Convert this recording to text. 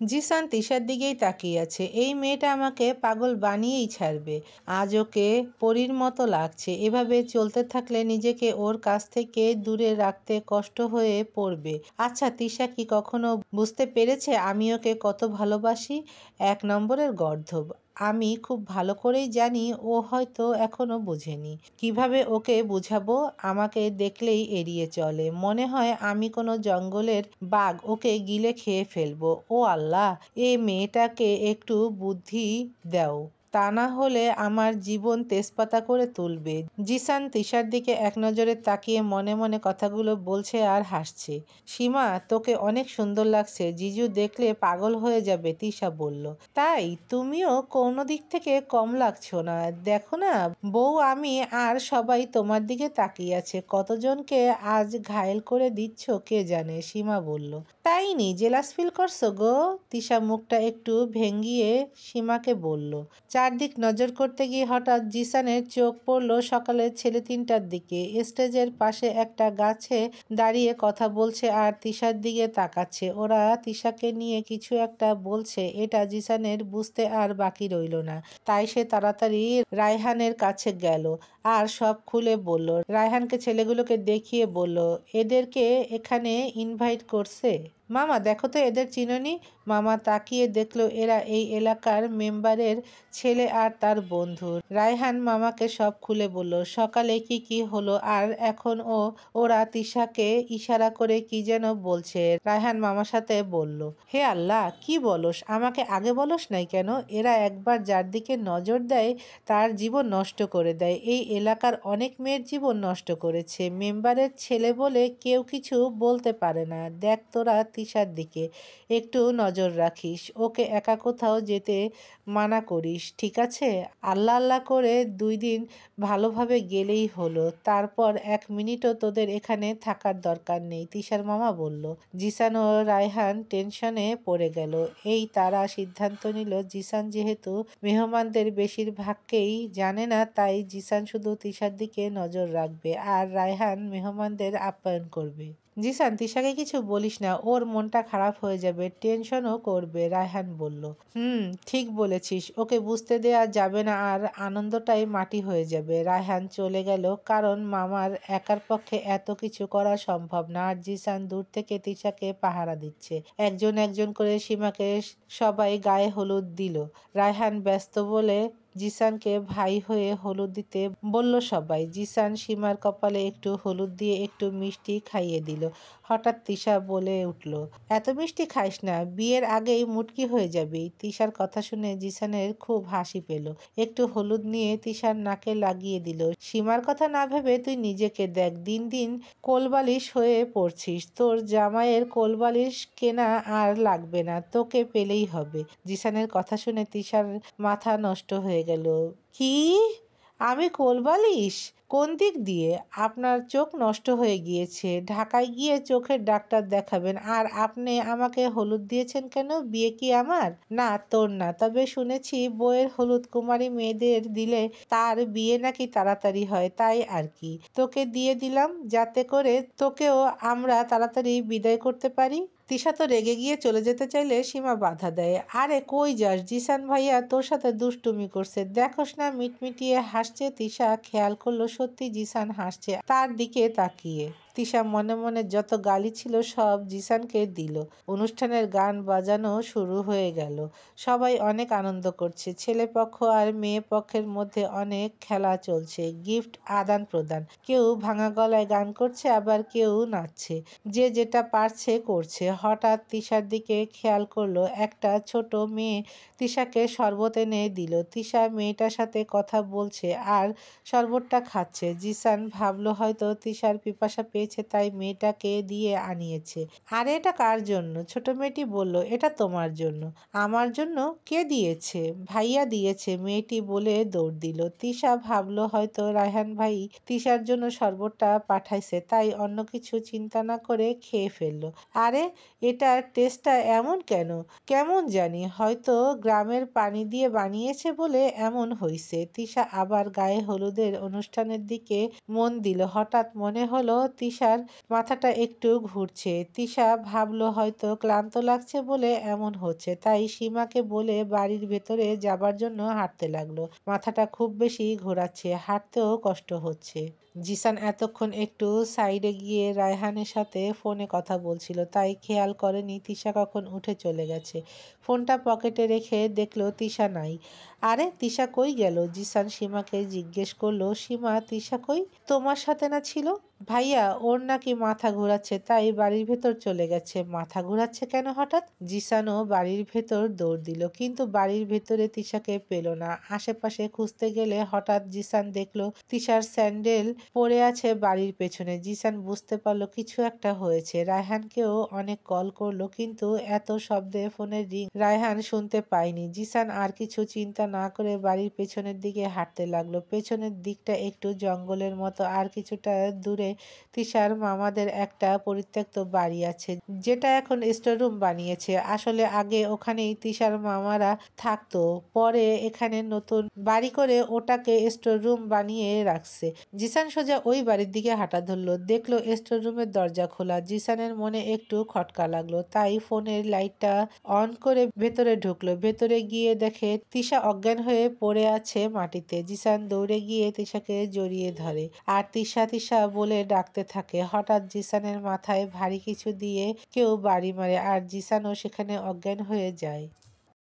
জিসান তিশার দিকেই তাকিয়ে আছে। এই মেয়েটা আমাকে পাগল বানিয়েই ছাড়বে। আজ ওকে পরীর মতো লাগছে। এভাবে চলতে থাকলে নিজেকে ওর কাছ থেকে দূরে রাখতে কষ্ট হয়ে পড়বে। আচ্ছা, তিশা কি কখনো বুঝতে পেরেছে আমি ওকে কত ভালোবাসি? 1 নম্বরের গর্দভ। আমি খুব ভালো করেই জানি ও হয়তো এখনো বোঝেনি। কিভাবে ওকে বুঝাবো? আমাকে দেখলেই এড়িয়ে চলে। মনে হয় আমি কোনো জঙ্গলের বাঘ, ওকে গিলে খেয়ে ফেলবো। ও আল্লাহ, এ মেয়েটাকে একটু বুদ্ধি দাও, তা না হলে আমার জীবন তেজপাতা করে তুলবে। জিসান তিশার দিকে এক নজরে তাকিয়ে মনে মনে কথাগুলো বলছে আর হাসছে। সীমা, তোকে অনেক সুন্দর লাগছে। জিজু দেখলে পাগল হয়ে যাবে, তিশা বলল। তাই? তুমিও কোনো দিক থেকে কম লাগছো না। দেখো না বউ, আমি আর সবাই তোমার দিকে তাকিয়ে আছে। কতজনকে আজ ঘায়েল করে দিচ্ছ কে জানে, সীমা বলল। তাই নি, জেলাস ফিল করছো গো? তিশা মুখটা একটু ভেঙ্গিয়ে সীমাকে বলল। চারদিক নজর করতে গিয়ে হঠাৎ জিসানের চোখ পড়ল সকালের ছেলে 3টার দিকে। স্টেজের পাশে একটা গাছে দাঁড়িয়ে কথা বলছে আর তিশার দিকে তাকাচ্ছে। ওরা তিশাকে নিয়ে কিছু একটা বলছে। এটা জিসানের বুঝতে আর বাকি রইল না। তাই সে তাড়াতাড়ি রায়হানের কাছে গেল আর সব খুলে বলল। রায়হানকে ছেলেগুলোকে দেখিয়ে বলল, এদেরকে এখানে ইনভাইট করছে। মামা দেখো তো, এদের চিনোনি? মামা তাকিয়ে দেখলো এরা এই এলাকার মেম্বারের ছেলে আর তার বন্ধু। রায়হান মামাকে সব খুলে বলল সকালে কি কি হলো, আর এখন ওরা তিশাকে ইশারা করে কি যেন বলছে। রায়হান মামার সাথে বলল, হে আল্লাহ, কি বলস? আমাকে আগে বলস নাই কেন? এরা একবার যার দিকে নজর দেয় তার জীবন নষ্ট করে দেয়। এই এলাকার অনেক মেয়ের জীবন নষ্ট করেছে। মেম্বারের ছেলে বলে কেউ কিছু বলতে পারে না। দেখ তোরা তিশার দিকে একটু নজর রাখিস, ওকে একা কোথাও যেতে মানা করিস, ঠিক আছে? আল্লাহ আল্লাহ করে 2 দিন ভালোভাবে গেলেই হলো। তারপর 1 মিনিটও তোদের এখানে থাকার দরকার নেই, তিশার মামা বলল। জিসান ও রায়হান টেনশনে পড়ে গেল। তারা সিদ্ধান্ত নিল জিসান যেহেতু মেহমানদের বেশিরভাগকেই জানে না, তাই জিসান শুধু তিশার দিকে নজর রাখবে আর রায়হান মেহমানদের আপ্যায়ন করবে। জিসান, তিশাকে কিছু বলিস না, ওর মনটা খারাপ হয়ে যাবে, টেনশনও করবে, রায়হান বলল। ঠিক বলেছিস, ওকে বুঝতে দেয়া যাবে না আর আনন্দটাই মাটি হয়ে যাবে। রায়হান চলে গেল, কারণ মামার একার পক্ষে এত কিছু করা সম্ভব না। আর জিসান দূর থেকে তিশাকে পাহারা দিচ্ছে। একজন একজন করে সীমাকে সবাই গায়ে হলুদ দিল। রায়হান ব্যস্ত বলে জিসানকে ভাই হয়ে হলুদ দিতে বলল সবাই। জিসান সীমার কপালে একটু হলুদ দিয়ে একটু মিষ্টি খাইয়ে দিল। হঠাৎ তিশা বলে উঠল, এত মিষ্টি খাইস না, বিয়ের আগেই মুটকি হয়ে যাবি। তিশার কথা শুনে জিসানের খুব হাসি পেল। একটু হলুদ নিয়ে তিশার নাকে লাগিয়ে দিল। সীমার কথা না ভেবে তুই নিজেকে দেখ, দিন দিন কোলবালিশ হয়ে পড়ছিস। তোর জামাইয়ের কোলবালিশ কেনা আর লাগবে না, তোকে পেলেই হবে। জিসানের কথা শুনে তিশার মাথা নষ্ট হয়ে গেল। কি? আমি কোলবালিশ? কোন দিক দিয়ে? আপনার চোখ নষ্ট হয়ে গিয়েছে, ঢাকায় গিয়ে চোখের ডাক্তার দেখাবেন। আর আপনি আমাকে হলুদ দিয়েছেন কেন? বিয়ে কি আমার? না, তোর না। তবে শুনেছি বইয়ের হলুদ কুমারী মেয়েদের দিলে তার বিয়ে নাকি তাড়াতাড়ি হয়, তাই আর কি তোকে দিয়ে দিলাম, যাতে করে তোকেও আমরা তাড়াতাড়ি বিদায় করতে পারি। তিশা তো রেগে গিয়ে চলে যেতে চাইলে সীমা বাধা দেয়। আরে কই যাস? জিসান ভাইয়া তোর সাথে দুষ্টুমি করছে, দেখোস না? মিটমিটিয়ে হাসছে তিশা। খেয়াল করলো সত্যি জিসান হাসছে তার দিকে তাকিয়ে। তিশা মনে মনে যত গালি ছিল সব জিসানকে দিল। অনুষ্ঠানের গান বাজানো শুরু হয়ে গেল। সবাই অনেক আনন্দ করছে। ছেলে পক্ষ আর মেয়ে পক্ষের মধ্যে অনেক খেলা চলছে, গিফট আদান প্রদান। কেউ ভাঙা গলায় গান করছে, আবার কেউ নাচছে। যে যেটা পারছে করছে। হঠাৎ তিশার দিকে খেয়াল করলো একটা ছোট মেয়ে তিশাকে শরবত এনে দিল। তিশা মেয়েটার সাথে কথা বলছে আর শরবতটা খাচ্ছে। জিসান ভাবলো হয়তো তিশার পিপাসা পেয়েছে, তাই মেয়েটাকে দিয়ে আনিয়েছে। আরে এটা কার জন্য? ছোট মেয়েটি বলল, এটা তোমার জন্য। আমার জন্য? কে দিয়েছে? ভাইয়া দিয়েছে, মেয়েটি বলে দৌড় দিল। তিশা ভাবলো হয়তো রায়হান ভাই তিশার জন্য শরবতটা পাঠাইছে, তাই অন্য কিছু চিন্তা না করে খেয়ে ফেললো। আরে এটার টেস্টটা এমন কেন? কেমন জানি, হয়তো গ্রামের পানি দিয়ে বানিয়েছে বলে এমন হইছে। তিশা আবার গায়ে হলুদের অনুষ্ঠানের দিকে মন দিল। হঠাৎ মনে হলো তিশা তিশার মাথাটা একটু ঘুরছে। তিশা ভাবলো হয়তো ক্লান্ত লাগছে বলে এমন হচ্ছে, তাই সীমাকে বলে বাড়ির ভেতরে যাবার জন্য হাঁটতে লাগলো। মাথাটা খুব বেশি ঘোরাচ্ছে, হাঁটতেও কষ্ট হচ্ছে। জিসান এতক্ষণ একটু সাইডে গিয়ে রায়হানের সাথে ফোনে কথা বলছিল, তাই খেয়াল করেনি তিশা কখন উঠে চলে গেছে। ফোনটা পকেটে রেখে দেখলো তিশা নাই। আরে তিশা কই গেল? জিসান সীমাকে জিজ্ঞেস করলো। সীমা, তিশা কই? তোমার সাথে না ছিল? ভাইয়া, ওর নাকি মাথা ঘোরাচ্ছে, তাই বাড়ির ভেতর চলে গেছে। মাথা ঘোরাচ্ছে কেন হঠাৎ? জিসানও বাড়ির ভেতর দৌড় দিল, কিন্তু বাড়ির ভেতরে তিশাকে পেল না। আশেপাশে খুঁজতে গেলে হঠাৎ জিসান দেখলো তিশার স্যান্ডেল পড়ে আছে বাড়ির পেছনে। জিসান বুঝতে পারলো কিছু একটা হয়েছে। রায়হানকেও অনেক কল করলো, কিন্তু এত শব্দে ফোনের রিং রায়হান শুনতে পায়নি। জিসান আর কিছু চিন্তা না করে বাড়ির পেছনের দিকে হাঁটতে লাগলো। পেছনের দিকটা একটু জঙ্গলের মতো, আর কিছুটা দূরে তিশার মামাদের একটা পরিত্যক্ত বাড়ি আছে, যেটা এখন স্টোররুম বানিয়েছে। আসলে আগে ওখানেই তিশার মামারা থাকতো, পরে এখানে নতুন বাড়ি করে ওটাকে স্টোররুম বানিয়ে রাখছে। জিসান সোজা ওই বাড়ির দিকে হাঁটা ধরলো, দেখলো স্টোররুমের দরজা খোলা। জিসানের মনে একটু খটকা লাগলো, তাই ফোনের লাইটটা অন করে ভেতরে ঢুকলো। ভেতরে গিয়ে দেখে তিশা অজ্ঞান হয়ে পড়ে আছে মাটিতে। জিসান দৌড়ে গিয়ে তিশাকে জড়িয়ে ধরে আর তিশা তিশা বলে ডাকতে থাকে। হঠাৎ জিসানের মাথায় ভারী কিছু দিয়ে কেউ বাড়ি মারে, আর জিসানও সেখানে অজ্ঞান হয়ে যায়।